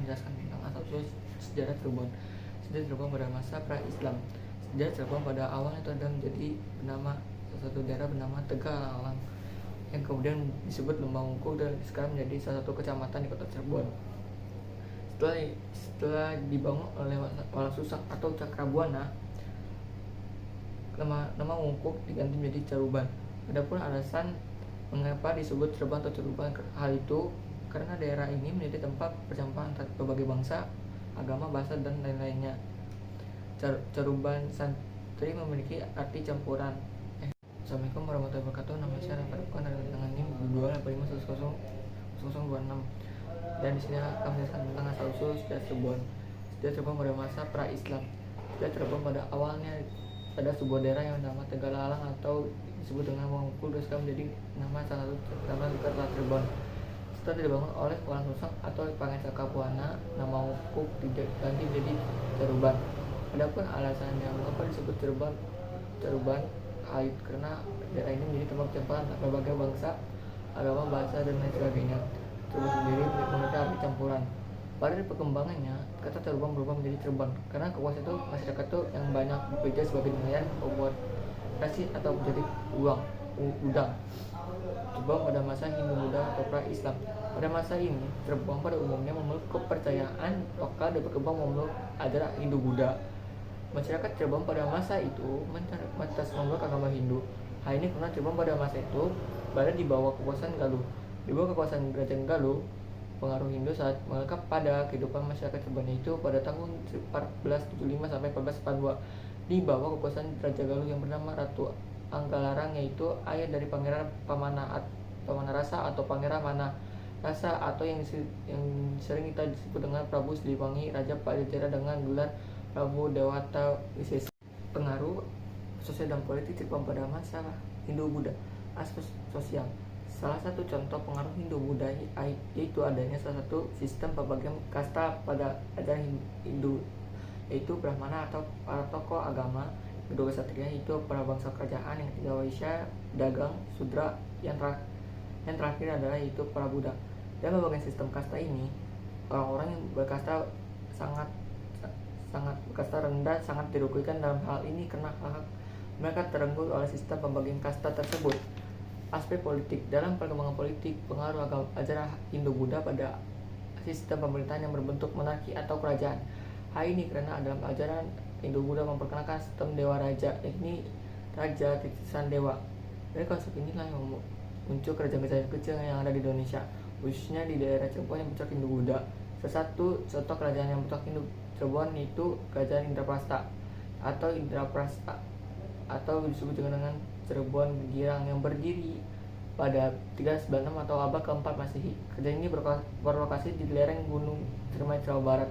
menjelaskan tentang asal-usul sejarah Cirebon. Sejarah Cirebon pada masa pra-Islam. Sejarah Cirebon pada awalnya itu adalah menjadi bernama satu daerah bernama Tegalang yang kemudian disebut Lembah Mungku dan sekarang menjadi salah satu kecamatan di kota Cirebon. Setelah dibangun oleh Walang Susang atau Cakrabuana, nama Mungkuk diganti menjadi Caruban. Adapun alasan mengapa disebut Cirebon atau Caruban, hal itu karena daerah ini menjadi tempat percampahan antara berbagai bangsa, agama, bahasa, dan lain-lainnya. Caruban santri memiliki arti campuran. Assalamualaikum warahmatullahi wabarakatuh. Nama saya Rafa Dukun dari dengan NIM 2285100026. Dan di sini akan menjelaskan tentang asal-usul sejarah Cirebon. Sejarah Cirebon pada masa pra-Islam. Sejarah Cirebon pada awalnya ada sebuah daerah yang bernama Tegalalang atau disebut dengan Mangku, dan sekarang menjadi nama salah satu nama dekat Cirebon. Setelah dibangun oleh Walang Susang atau Pangeran Cakrabuana, nama Mangku diganti menjadi Caruban. Adapun alasannya mengapa disebut Caruban, karena daerah ini menjadi tempat percampahan berbagai bangsa, agama, bahasa, dan lain sebagainya. Cirebon sendiri memiliki arti campuran. Pada perkembangannya, kata Cirebon berubah menjadi Cirebon karena kekuasaan itu masyarakat itu yang banyak bekerja sebagai nelayan, operasi atau menjadi udang. Cirebon pada masa Hindu-Buddha atau pra-Islam. Pada masa ini, Cirebon pada umumnya memeluk kepercayaan lokal dan berkembang memeluk ajaran Hindu-Buddha. Masyarakat Cirebon pada masa itu mayoritas memeluk agama Hindu. Hal ini karena Cirebon pada masa itu berada di bawah kekuasaan Galuh. Di bawah kekuasaan Kerajaan Galuh, pengaruh Hindu saat melekat pada kehidupan masyarakat Cirebon itu pada tahun 1475 sampai 1442 di bawah kekuasaan Raja Galuh yang bernama Ratu Anggalarang, yaitu ayah dari Pangeran Pamanarasa atau Pangeran Manarasa atau yang sering kita disebut dengan Prabu Siliwangi, Raja Pajajaran dengan gelar Prabu Dewata Wisesa. Pengaruh sosial dan politik Cirebon pada masa Hindu-Buddha. Aspek sosial. Salah satu contoh pengaruh Hindu-Buddha yaitu adanya salah satu sistem pembagian kasta pada ajaran Hindu, yaitu Brahmana atau para tokoh agama, kedua ksatria yaitu para bangsa kerajaan, yang ketiga Waisya, dagang, Sudra, yang terakhir adalah yaitu para Buddha. Dan pembagian sistem kasta ini, orang-orang yang berkasta berkasta rendah sangat dirugikan dalam hal ini karena hak mereka terenggut oleh sistem pembagian kasta tersebut. Aspek politik. Dalam perkembangan politik, pengaruh ajaran Hindu-Buddha pada sistem pemerintahan yang berbentuk monarki atau kerajaan. Hal ini karena dalam ajaran Hindu-Buddha memperkenalkan sistem dewa raja, yakni raja titisan dewa. Dari konsep inilah yang muncul kerajaan-kerajaan kecil yang ada di Indonesia, khususnya di daerah Cirebon yang bercorak Hindu-Buddha. Salah satu contoh kerajaan yang bercorak Hindu Cirebon itu Kerajaan Indraprasta atau disebut juga dengan Cirebon Girang yang berdiri pada 396 atau abad keempat Masehi. Kerajaan ini berlokasi di lereng Gunung Ciremai, Jawa Barat.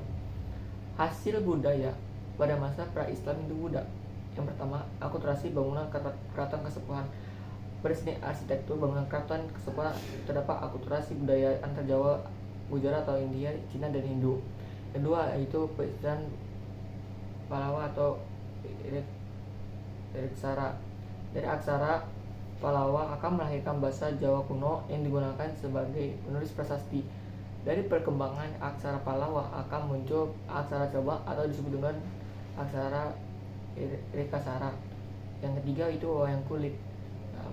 Hasil budaya pada masa pra-Islam Hindu-Buddha. Yang pertama, akulturasi bangunan keraton kesepuhan. Pada seni arsitektur bangunan keraton kesepuhan terdapat akulturasi budaya antar Jawa, Gujarat atau India, Cina, dan Hindu. Kedua, yaitu pesan Palawa atau dari aksara Palawa akan melahirkan bahasa Jawa kuno yang digunakan sebagai penulis prasasti. Dari perkembangan aksara Palawa akan muncul aksara Jawa atau disebut dengan aksara Rekasara. Yang ketiga itu wayang kulit.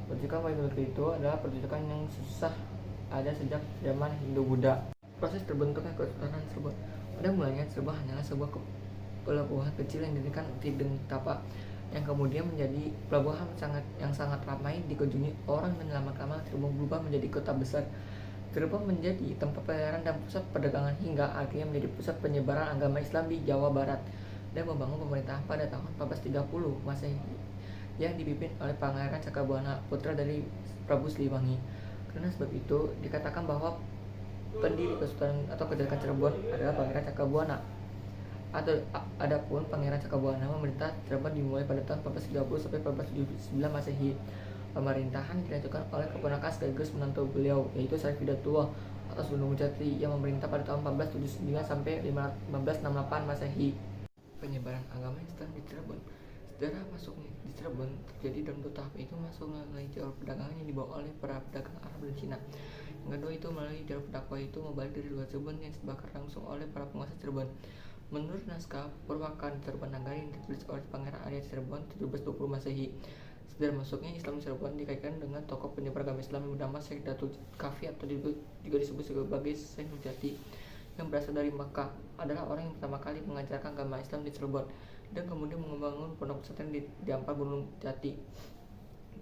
Pertunjukan wayang kulit itu adalah pertunjukan yang susah ada sejak zaman Hindu-Buddha. Proses terbentuknya Kesultanan Cirebon. Pada mulanya Cirebon hanyalah sebuah pelabuhan kecil yang didirikan Tideng Tapa, yang kemudian menjadi pelabuhan yang sangat ramai dikunjungi orang, dan lama-lama Cirebon berubah menjadi kota besar. Cirebon menjadi tempat pelayaran dan pusat perdagangan hingga akhirnya menjadi pusat penyebaran agama Islam di Jawa Barat, dan membangun pemerintahan pada tahun 1430 Masehi yang dipimpin oleh Pangeran Cakrabuana, putra dari Prabu Siliwangi. Karena sebab itu dikatakan bahwa pendiri Kesultanan atau Kerajaan Cirebon adalah Pangeran Cakrabuana. Adapun Pangeran Cakrabuana memerintah Cirebon dimulai pada tahun 1430 sampai 1479 Masehi. Pemerintahan dilanjutkan oleh keponakan sekaligus menantu beliau, yaitu Syarif Hidayatullah atau Sunan Jati, yang memerintah pada tahun 1479 sampai 1568 Masehi. Penyebaran agama Islam di Cirebon. Sejarah masuknya di Cirebon terjadi dalam 2 tahap, yaitu masuk melalui jalur perdagangan yang dibawa oleh para pedagang Arab dan Cina, Yang kedua itu melalui jalur pendakwah, itu membalik dari luar Cirebon yang dibakar langsung oleh para penguasa Cirebon. Menurut naskah Purwakarta Cirebon Nagari yang ditulis oleh Pangeran Arya Cirebon 1720 Masehi, sejarah masuknya Islam di Cirebon dikaitkan dengan tokoh penyebar agama Islam yang bernama Syekh Datul Kafi atau juga disebut sebagai Syekh Nurjati, yang berasal dari Makkah, adalah orang yang pertama kali mengajarkan agama Islam di Cirebon dan kemudian membangun pondok pesantren di Ampar Gunung Jati.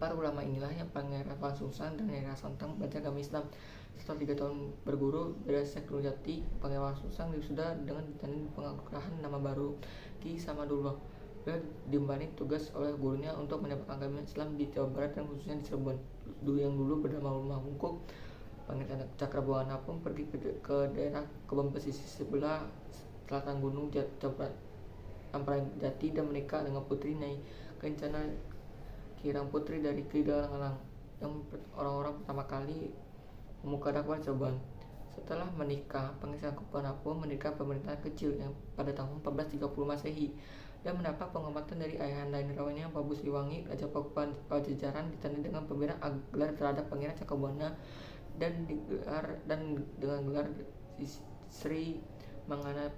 Para ulama inilah yang Pangeran Wangsungsang dan Nyai Rara Santang belajar agama Islam. Setelah 3 tahun berguru dari Syekh Nurjati, Pangeran Wangsungsang sudah dengan ditandai penganugerahan nama baru Ki Samadullah. Beliau diembani tugas oleh gurunya untuk menyebarkan agama Islam di Jawa Barat dan khususnya di Cirebon yang dulu bernama Rumah Bungkuk. Pangeran Cakrabuana pun pergi ke daerah kebun pesisir sebelah selatan Gunung Ampar Jati dan menikah dengan putri Nyai Kencana Kirang, putri dari Ki Dalang yang orang-orang pertama kali membuka dakwah Cirebon. Setelah menikah, Pangeran Cakrabuana pun mendirikan pemerintahan kecil yang pada tahun 1430 Masehi dan mendapat penghormatan dari ayahanda Indrawanya Prabu Siliwangi, Raja Pajajaran, ditandai dengan pemberian gelar terhadap Pangeran Cakrabuana dan dengan gelar Sri Mangana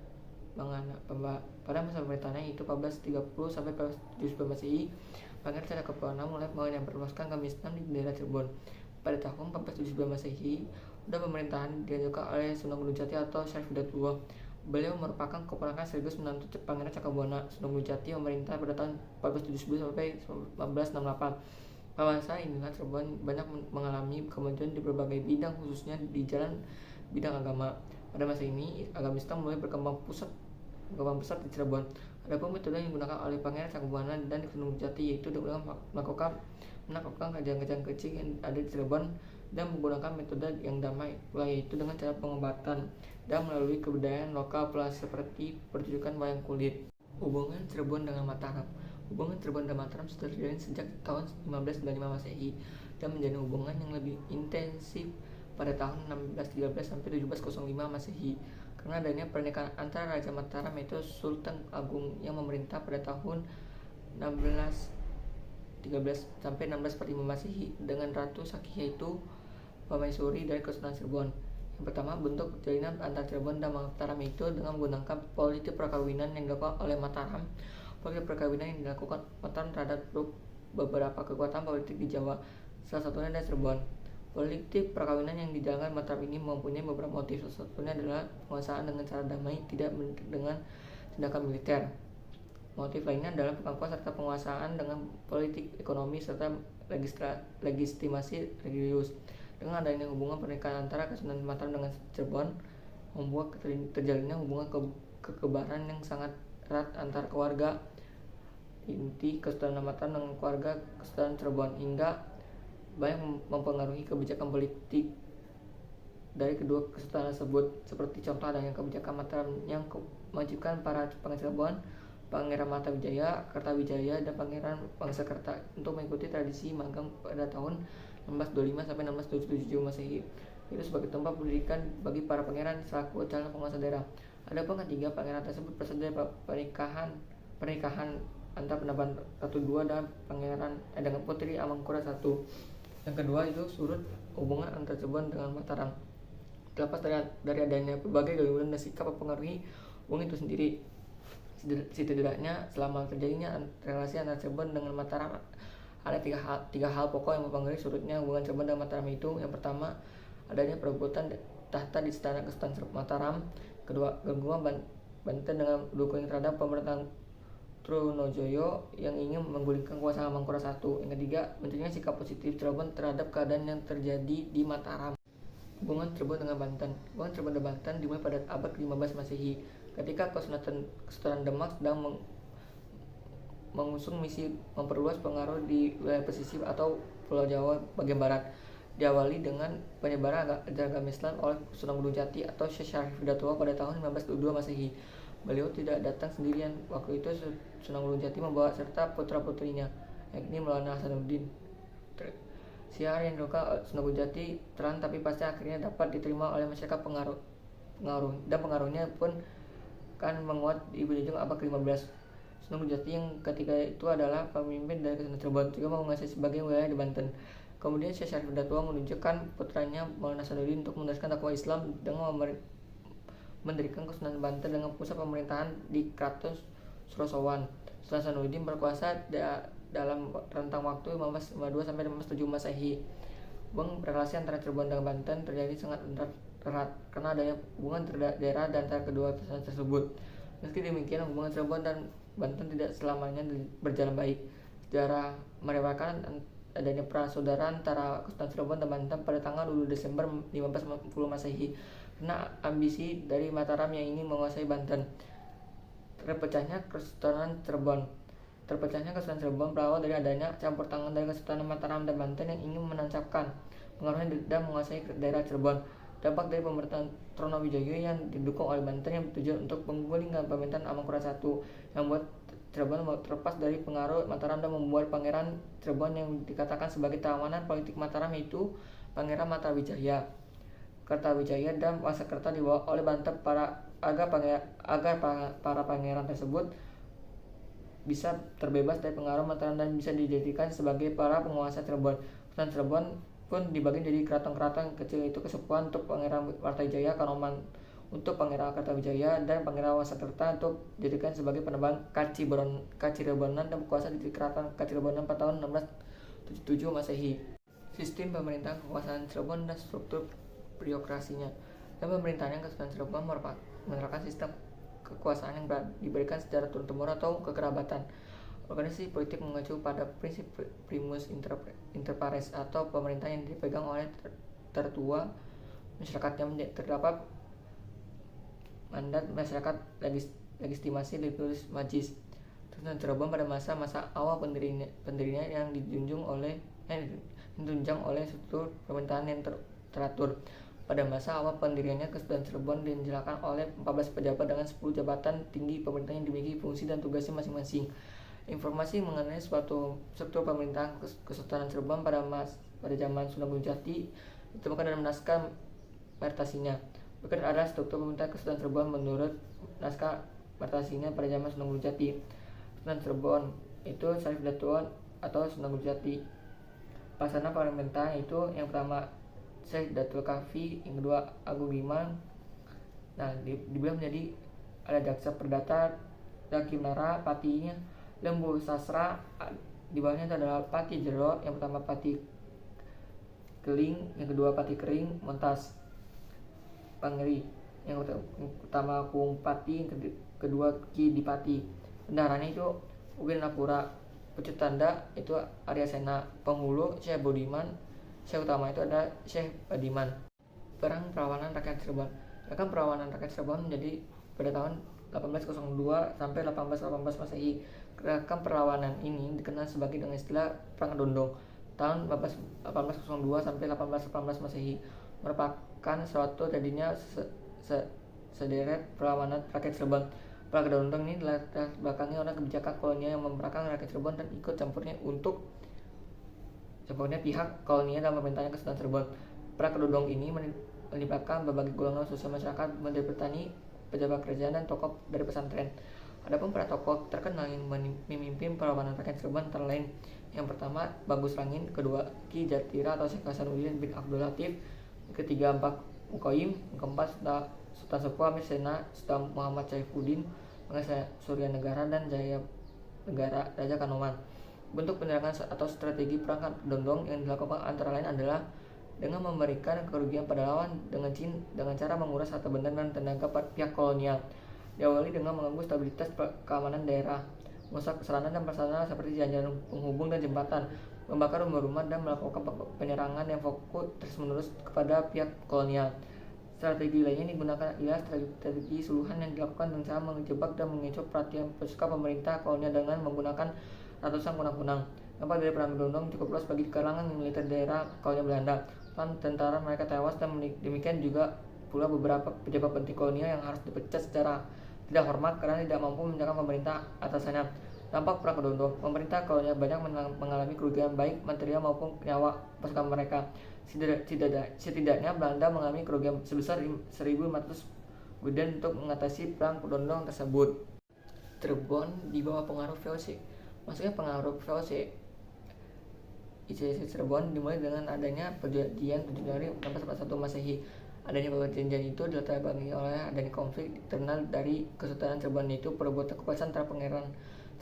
pada masa pemerintahannya itu 1430 sampai 1479 Masehi. Pangeran Cakrabuana mulai menyebarluaskan agama Islam di daerah Cirebon. Pada tahun 1479 Masehi, udah pemerintahan dilanjutkan oleh Sunan Gunung Jati atau Syarif Hidayatullah. Beliau merupakan keponakan sekaligus menantu Pangeran Cakrabuana. Sunan Gunung Jati memerintah pada tahun 1479 sampai 1568. Pada masa inilah Cirebon banyak mengalami kemajuan di berbagai bidang, khususnya di jalan bidang agama. Pada masa ini, agama Islam mulai berkembang besar di Cirebon. Adapun metode yang digunakan oleh Pangeran Cakrabuana dan di Gunung Jati yaitu dengan menaklukkan kerajaan-kerajaan kecil yang ada di Cirebon dan menggunakan metode yang damai, yaitu dengan cara pengobatan dan melalui kebudayaan lokal seperti pertunjukan wayang kulit. Hubungan Cirebon dengan Mataram. Hubungan Cirebon dan Mataram sudah terjalin sejak tahun 1595 Masehi dan menjalin hubungan yang lebih intensif pada tahun 1613 sampai 1705 Masehi karena adanya pernikahan antara Raja Mataram yaitu Sultan Agung yang memerintah pada tahun 1613 sampai 1645 Masehi dengan Ratu Sakih yaitu Pamaisuri dari Kesultanan Cirebon. Yang pertama, bentuk jalinan antara Cirebon dan Mataram itu dengan menggunakan politik perkawinan yang dilakukan oleh Mataram. Politik perkawinan yang dilakukan Mataram terhadap beberapa kekuatan politik di Jawa, salah satunya dari Cirebon. Politik perkawinan yang dijalankan Mataram ini mempunyai beberapa motif. Salah satunya adalah penguasaan dengan cara damai, tidak dengan tindakan militer. Motif lainnya adalah pengakuan serta penguasaan dengan politik ekonomi serta legitimasi religius. Dengan adanya hubungan pernikahan antara Kesultanan Mataram dengan Cirebon membuat terjalinnya hubungan kekebalan yang sangat erat antar keluarga inti Kesultanan Mataram dengan keluarga Kesultanan Cirebon hingga banyak mempengaruhi kebijakan politik dari kedua kesultanan tersebut. Seperti contoh adanya kebijakan Mataram yang mewajibkan para Pangeran Cirebon, Pangeran Matawijaya, Kertawijaya, dan Pangeran Wangsakerta untuk mengikuti tradisi magang pada tahun 1625 sampai 1677 Masehi. Itu sebagai tempat pendidikan bagi para pangeran selaku calon penguasa daerah. Adapun ketiga pangeran tersebut berasal dari pernikahan antara Penaban Ratu II dan dengan Putri Amangkurat I. Yang kedua itu surut hubungan antara Cirebon dengan Mataram. Terlepas dari adanya berbagai gangguan dan sikap mempengaruhi hubungan itu sendiri, setidaknya selama terjadinya relasi antara Cirebon dengan Mataram ada tiga hal pokok yang mempengaruhi surutnya hubungan Cirebon dan Mataram itu. Yang pertama, adanya perebutan tahta di istana Kesultanan Mataram. Kedua, gangguan Banten dengan dukung terhadap pemerintahan Trunojoyo yang ingin menggulingkan kuasa Amangkurat I. Yang ketiga, munculnya sikap positif Cirebon terhadap keadaan yang terjadi di Mataram. Hubungan Cirebon dengan Banten. Hubungan Cirebon dan Banten dimulai pada abad ke-15 Masehi ketika Kesultanan Demak sedang mengusung misi memperluas pengaruh di wilayah pesisir atau Pulau Jawa bagian barat. Diawali dengan penyebaran agama Islam oleh Sunan Gunung Jati atau Syekh Syarif Hidayatullah pada tahun 1522 Masehi. Beliau tidak datang sendirian. Waktu itu Sunan Gunung Jati membawa serta putra-putrinya, yakni Maulana Hasanuddin. Siar yang dilakukan Sunan Gunung Jati terang tapi pasti akhirnya dapat diterima oleh masyarakat pengaruh dan pengaruhnya pun kan menguat di ujung abad ke-15. Sunan Gunung Jati yang ketika itu adalah pemimpin dari Kesultanan Cirebon juga menguasai sebagian wilayah di Banten. Kemudian Syekh Syarif Datua menunjukkan putranya Maulana Hasanuddin untuk meneruskan dakwah Islam dengan mendirikan Kesultanan Banten dengan pusat pemerintahan di Keraton Surosowan. Sultan Hasanuddin berkuasa dalam rentang waktu 1552 sampai 1507 Masehi. Relasi antara Cirebon dan Banten terjadi sangat erat karena adanya hubungan daerah dan antara kedua tersebut. Meski demikian, hubungan Cirebon dan Banten tidak selamanya berjalan baik. Sejarah meriwayatkan adanya persaudaraan antara Kesultanan Cirebon dan Banten pada tanggal 2 Desember 1550 Masehi karena ambisi dari Mataram yang ingin menguasai Banten. Terpecahnya Kesultanan Cirebon berawal dari adanya campur tangan dari Kesultanan Mataram dan Banten yang ingin menancapkan pengaruhnya dan menguasai daerah Cirebon. Dampak dari pemerintahan Tronowijoyo yang didukung oleh Banten yang bertujuan untuk menggulingkan pemerintahan Amangkurat I yang membuat Cirebon terlepas dari pengaruh Mataram dan membuat Pangeran Cirebon yang dikatakan sebagai tawanan politik Mataram, yaitu Pangeran Matawijaya, Kertawijaya dan Wasakerta dibawa oleh Banten agar para pangeran tersebut bisa terbebas dari pengaruh Mataram dan bisa dijadikan sebagai para penguasa Cirebon. Kesultanan Cirebon pun dibagi jadi keraton-keraton kecil, itu Kesepuhan untuk Pangeran Wartajaya, Kanoman untuk Pangeran Kertawijaya, dan Pangeran Wasakerta untuk dijadikan sebagai penebang Kacirebonan dan berkuasa di Keraton Kacirebonan pada tahun 1677 Masehi. Sistem pemerintahan kekuasaan Cirebon dan struktur birokrasinya. Dan pemerintahannya Kesultanan Cirebon menerapkan sistem kekuasaan yang diberikan secara turun-temurun atau kekerabatan. Organisasi politik mengacu pada prinsip primus inter pares atau pemerintah yang dipegang oleh tertua masyarakat yang terdapat mandat masyarakat legitimasi ditulis majlis. Kesultanan Cirebon pada masa awal pendirinya yang ditunjang oleh struktur pemerintahan yang teratur. Pada masa awal pendiriannya, Kesultanan Cirebon dijelaskan oleh 14 pejabat dengan 10 jabatan tinggi pemerintah yang dimiliki fungsi dan tugasnya masing-masing. Informasi mengenai suatu struktur pemerintahan Kesultanan Cirebon pada zaman Sunan Gunung Jati ditemukan dalam naskah Martasinya. Berikut adalah struktur pemerintahan Kesultanan Cirebon menurut naskah Martasinya pada zaman Sunan Gunung Jati. Kesultanan Cirebon itu Syarif Datua atau Sunan Gunung Jati. Pelaksana pemerintahan itu yang pertama Syekh Datul Kahfi, yang kedua Agung Giman. Nah, dibilang menjadi ada Jaksa Perdata, Hakim Nara, Patinya, Lembu Sasra. Di bawahnya adalah Pati Jero, yang pertama Pati Keling, yang kedua Pati Kering, Montas Pangeri, yang pertama Kung Pati, yang kedua Ki Dipati. Bendaharanya itu Ugin Napura. Pecutanda itu Arya Sena. Penghulu Syekh Budiman. Syekh utama itu ada Syekh Badiman. Perang Perlawanan Rakyat Cirebon. Gerakan Perlawanan Rakyat Cirebon menjadi pada tahun 1802 sampai 1818 Masehi. Gerakan perlawanan ini dikenal sebagai dengan istilah Perang Kedondong. Tahun 1802 sampai 1818 Masehi merupakan suatu terjadinya sederet perlawanan rakyat Cirebon. Perang Kedondong ini dilatar belakangi oleh kebijakan kolonial yang memerangi rakyat Cirebon dan ikut campurnya pihak kolonial dalam pemerintahan Kesultanan Cirebon. Perang Kedondong ini melibatkan berbagai golongan sosial masyarakat, menteri petani, pejabat kerajaan, dan tokoh dari pesantren. Adapun para tokoh terkenal yang memimpin perlawanan rakyat Cirebon antara lain: yang pertama Bagus Rangin, kedua Ki Jatira atau Syekh Hasanuddin bin Abdul Latif, ketiga Mbak Mukoyim, yang keempat Sultan Sepuh Amir Sena, Sultan Muhammad Saifuddin, Surya Negara, dan Jaya Negara Raja Kanoman. Bentuk penyerangan atau strategi perang Kedondong yang dilakukan antara lain adalah dengan memberikan kerugian pada lawan dengan cara menguras harta benda dan tenaga pihak kolonial. Diawali dengan mengganggu stabilitas keamanan daerah, merusak sarana dan prasarana seperti jalan penghubung dan jembatan, membakar rumah-rumah, dan melakukan penyerangan yang fokus terus-menerus kepada pihak kolonial. Strategi lainnya digunakan ialah strategi suluhan yang dilakukan dengan cara menjebak dan mengecoh perhatian pasukan pemerintah kolonial dengan menggunakan ratusan kunang-kunang. Dampak dari perang Kedondong cukup luas bagi kalangan militer daerah kolonial Belanda. Tentara mereka tewas, dan demikian juga pula beberapa pejabat penting kolonial yang harus dipecat secara tidak hormat karena tidak mampu menjaga pemerintah atasannya. Dampak perang Kedondong, pemerintah kolonial banyak mengalami kerugian baik material maupun nyawa pasukan mereka. Setidaknya Belanda mengalami kerugian sebesar 1.500 gulden untuk mengatasi perang Kedondong tersebut. Cirebon di bawah pengaruh VOC. Maksudnya pengaruh VOC ICC Cirebon dimulai dengan adanya perjanjian 7 Januari 1641 Masehi. Adanya perjanjian itu dilatar belakangi oleh adanya konflik internal dari Kesultanan Cirebon, yaitu perebutan kekuasaan antara Pangeran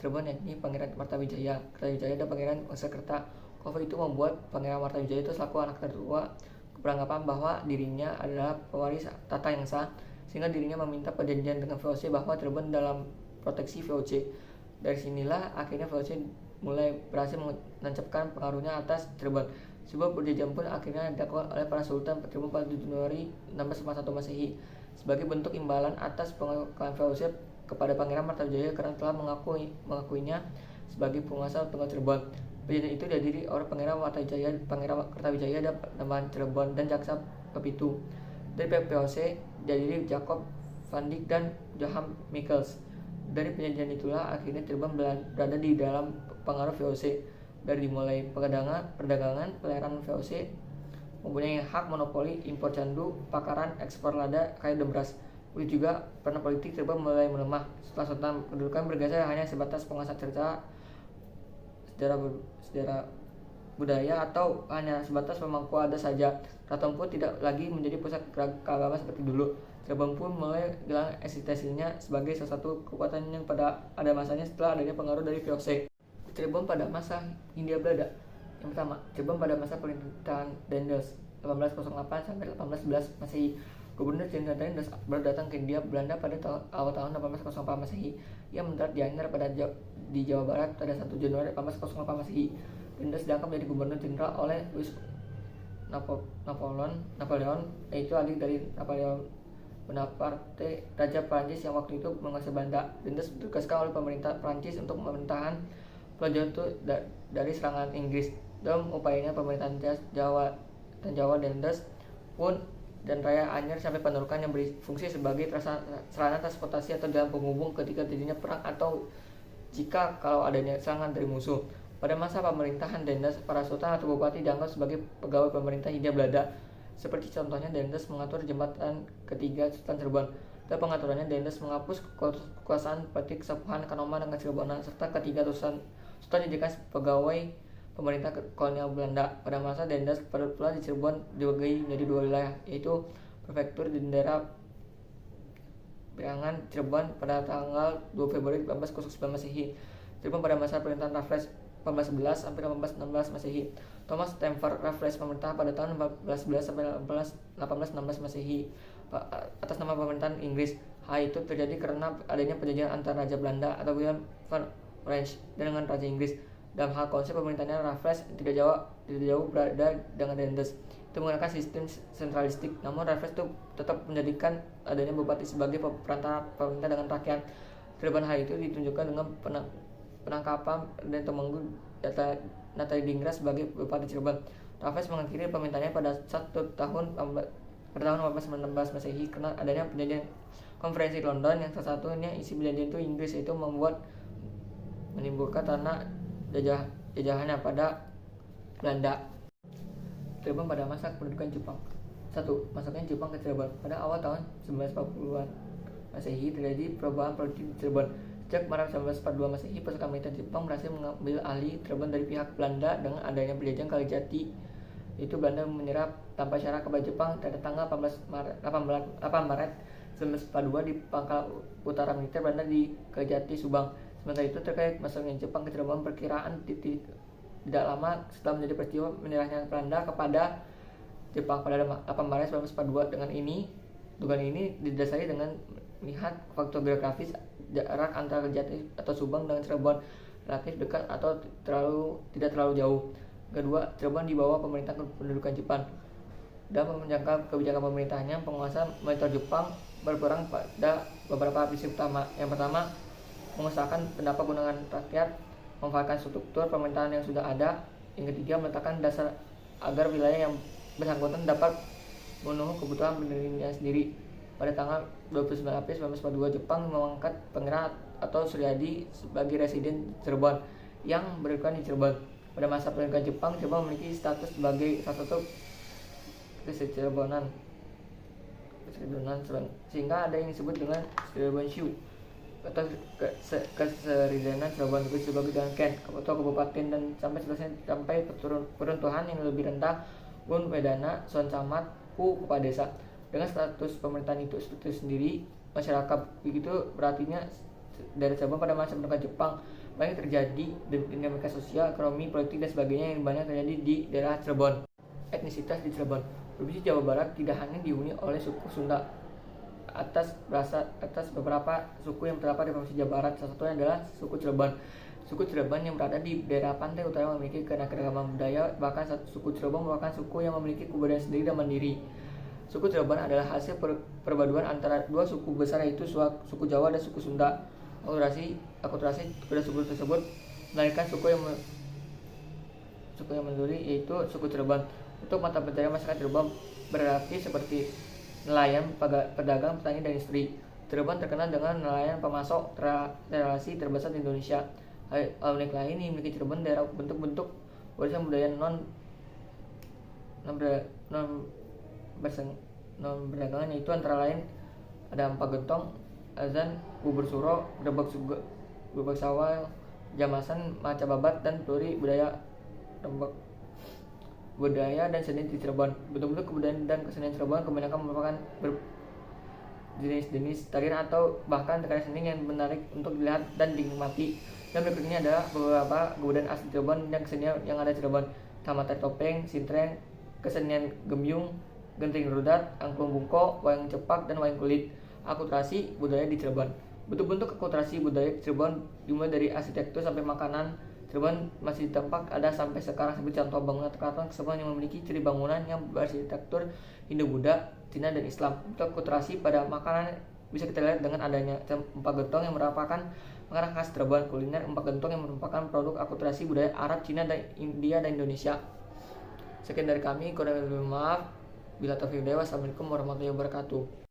Cirebon yakni Pangeran Martawijaya, Kertawijaya dan Pangeran Wangsakerta. Konflik itu membuat Pangeran Martawijaya itu selaku anak tertua beranggapan bahwa dirinya adalah pewaris tata yang sah, sehingga dirinya meminta perjanjian dengan VOC bahwa Cirebon dalam proteksi VOC. Dari sinilah akhirnya VOC mulai berhasil menancapkan pengaruhnya atas Cirebon. Sebuah perjanjian pun akhirnya dilakukan oleh para sultan Cirebon pada 7 Januari 1641 Masehi sebagai bentuk imbalan atas pengakuan VOC kepada Pangeran Martawijaya karena telah mengakuinya sebagai penguasa tunggal Cirebon. Perjanjian itu dihadiri oleh Pangeran Martawijaya, Pangeran Kertawijaya dan Panembahan Cirebon dan Jaksa Pepitu. Dari pihak VOC dihadiri Jacob van Dyk dan Johan Michels. Dari perjanjian itulah akhirnya Cirebon berada di dalam pengaruh VOC. Dari dimulai perdagangan, pelayaran VOC mempunyai hak monopoli impor candu, pakaran, ekspor lada, kayu dan beras. Begitu juga peran politik Cirebon mulai melemah setelah Sultan kedudukan bergeser hanya sebatas penguasa cerita sejarah budaya atau hanya sebatas pemangku adat saja. Keraton pun tidak lagi menjadi pusat keagamaan seperti dulu. Cirebon pun mulai hilang eksistensinya sebagai salah satu kekuatan yang pada ada masanya setelah adanya pengaruh dari VOC. Cirebon pada masa Hindia Belanda. Yang pertama, Cirebon pada masa pemerintahan Daendels 1808 sampai 1811 Masehi. Gubernur Jenderal Daendels baru datang ke Hindia Belanda pada awal tahun 1804 Masehi. Ia mendarat di Anyar di Jawa Barat pada 1 Januari 1808 Masehi. Daendels diangkat menjadi Gubernur Jenderal oleh Louis Napoleon, yaitu adik dari Napoleon Bonaparte, Raja Prancis yang waktu itu menguasai Belanda. Daendels ditugaskan oleh pemerintah Prancis untuk pemerintahan Pulau Jawa itu dari serangan Inggris. Dalam upayanya pemerintahan Jawa Daendels pun dan Raya Anyar sampai penerukan yang berfungsi sebagai sarana transportasi atau jalan penghubung ketika terjadinya perang atau jika kalau adanya serangan dari musuh. Pada masa pemerintahan Daendels, para sultan atau bupati dianggap sebagai pegawai pemerintah Hindia Belanda. Seperti contohnya Daendels mengatur jembatan ketiga Sultan Cirebon. Dalam pengaturannya, Daendels menghapus kekuasaan Petik, Sepuhan, Kanoman, dan Cirebonan, serta ketiga sultan dijadikan pegawai pemerintah kolonial Belanda. Pada masa Daendels pula di Cirebon dibagi menjadi dua wilayah, yaitu prefektur dan daerah Priangan Cirebon pada tanggal 2 Februari 1809 Masehi. Cirebon pada masa pemerintahan Raffles 1811 sampai 1816 Masehi. Thomas Stamford Raffles memerintah pada tahun 1411 sampai 1816 Masehi atas nama pemerintahan Inggris. Hal itu terjadi karena adanya perjanjian antara Raja Belanda atau William van Orange dengan Raja Inggris. Dalam hal konsep pemerintahnya, Raffles tidak jauh berada dengan Daendels. Itu menggunakan sistem sentralistik, namun Raffles itu tetap menjadikan adanya bupati sebagai perantara pemerintah dengan rakyat. Perubahan hal itu ditunjukkan dengan penangkapan dan Temenggung Natali Dingrat sebagai bupati Cirebon. Raffles mengakhiri pemerintahannya pada 1 tahun 1819 Masehi karena adanya perjanjian konferensi London yang salah satunya isi perjanjian itu Inggris itu menimbulkan tanah jajahannya pada Belanda. Cirebon pada masa kedudukan Jepang. 1. Masuknya Jepang ke Cirebon. Pada awal tahun 1940-an Masehi terjadi perubahan politik di Cirebon. Sejak Maret 1942 Masehi, pasukan militer Jepang berhasil mengambil alih Cirebon dari pihak Belanda dengan adanya perjanjian Kalijati. Itu Belanda menyerah tanpa syarat kepada Jepang pada tanggal 8 Maret 1942 di pangkal utara militer Belanda di Kalijati, Subang. Sementara itu terkait masuknya Jepang ke Cirebon, perkiraan tidak lama setelah menjadi peristiwa menyerahnya Belanda kepada Jepang pada 8 Maret 1942. Dugaan ini didasari dengan melihat faktor geografis jarak antara Kalijati atau Subang dengan Cirebon relatif dekat atau tidak terlalu jauh. Kedua, Cirebon di bawah pemerintah pendudukan Jepang. Dalam menjangkau kebijakan pemerintahnya, penguasa militer Jepang berperang pada beberapa prinsip utama. Yang pertama, mengusahakan pendapat gunungan rakyat, memanfaatkan struktur pemerintahan yang sudah ada. Yang ketiga, meletakkan dasar agar wilayah yang bersangkutan dapat memenuhi kebutuhan pendirinya sendiri. Pada tanggal 29 April 1942, Jepang mengangkat Pangeran atau Suryadi sebagai residen Cirebon yang berkedudukan di Cirebon. Pada masa pemerintahan Jepang, Cirebon memiliki status sebagai salah satu Cirebonan, sehingga ada yang disebut dengan Cirebon Shu. atau keseridanan Cirebon itu sebagai dengan Ken atau kabupaten dan sampai peruntuhan yang lebih rendah pun pedana son camat ku kepala desa dengan status pemerintahan itu sendiri masyarakat begitu berartinya dari Cirebon pada masa pendudukan Jepang banyak terjadi dinamika sosial, ekonomi, politik dan sebagainya yang banyak terjadi di daerah Cirebon. Etnisitas di Cirebon, Provinsi Jawa Barat tidak hanya dihuni oleh suku Sunda atas beberapa suku yang terdapat di Provinsi Jawa Barat. Salah satunya adalah suku Cirebon. Suku Cirebon yang berada di daerah pantai utara memiliki keanekaragaman budaya, bahkan suku Cirebon merupakan suku yang memiliki kebudayaan sendiri dan mandiri. Suku Cirebon adalah hasil perpaduan antara dua suku besar yaitu suku Jawa dan suku Sunda. Akulturasi kedua suku tersebut melahirkan suku yang mandiri yaitu suku Cirebon. Untuk mata pencaharian masyarakat Cirebon berarti seperti nelayan, pedagang, petani, dan istri. Cirebon terkenal dengan nelayan pemasok relasi terbesar di Indonesia. Hal unik lain yang memiliki Cirebon daerah bentuk-bentuk warisan budaya non berdagangan yaitu antara lain ada Empak Gentong, azan, bubur suro, gebek sawal, jamasan, maca babat, dan peluri budaya dan seni di Cirebon. Bentuk-bentuk kebudayaan dan kesenian Cirebon kebanyakan merupakan jenis-jenis tarian atau bahkan karya seni yang menarik untuk dilihat dan dinikmati. Dan berikut ini adalah beberapa kebudayaan asli Cirebon dan kesenian yang ada di Cirebon. Tari topeng, sintreng, kesenian gembyung, genting rudat, angklung bungko, wayang cepak, dan wayang kulit. Akulturasi budaya di Cirebon. Bentuk-bentuk akulturasi budaya Cirebon dimulai dari arsitektur sampai makanan. Cirebon masih tampak ada sampai sekarang seperti contoh bangunan keraton Cirebon yang memiliki ciri bangunan yang berarsitektur Hindu-Buddha, Cina, dan Islam. Untuk akulturasi pada makanan bisa kita lihat dengan adanya Empak Gentong yang merupakan makanan khas Cirebon. Kuliner Empak Gentong yang merupakan produk akulturasi budaya Arab, Cina, dan India dan Indonesia. Sekian dari kami, kurang lebih maaf. Bila taufiq hidayah, wassalamualaikum warahmatullahi wabarakatuh.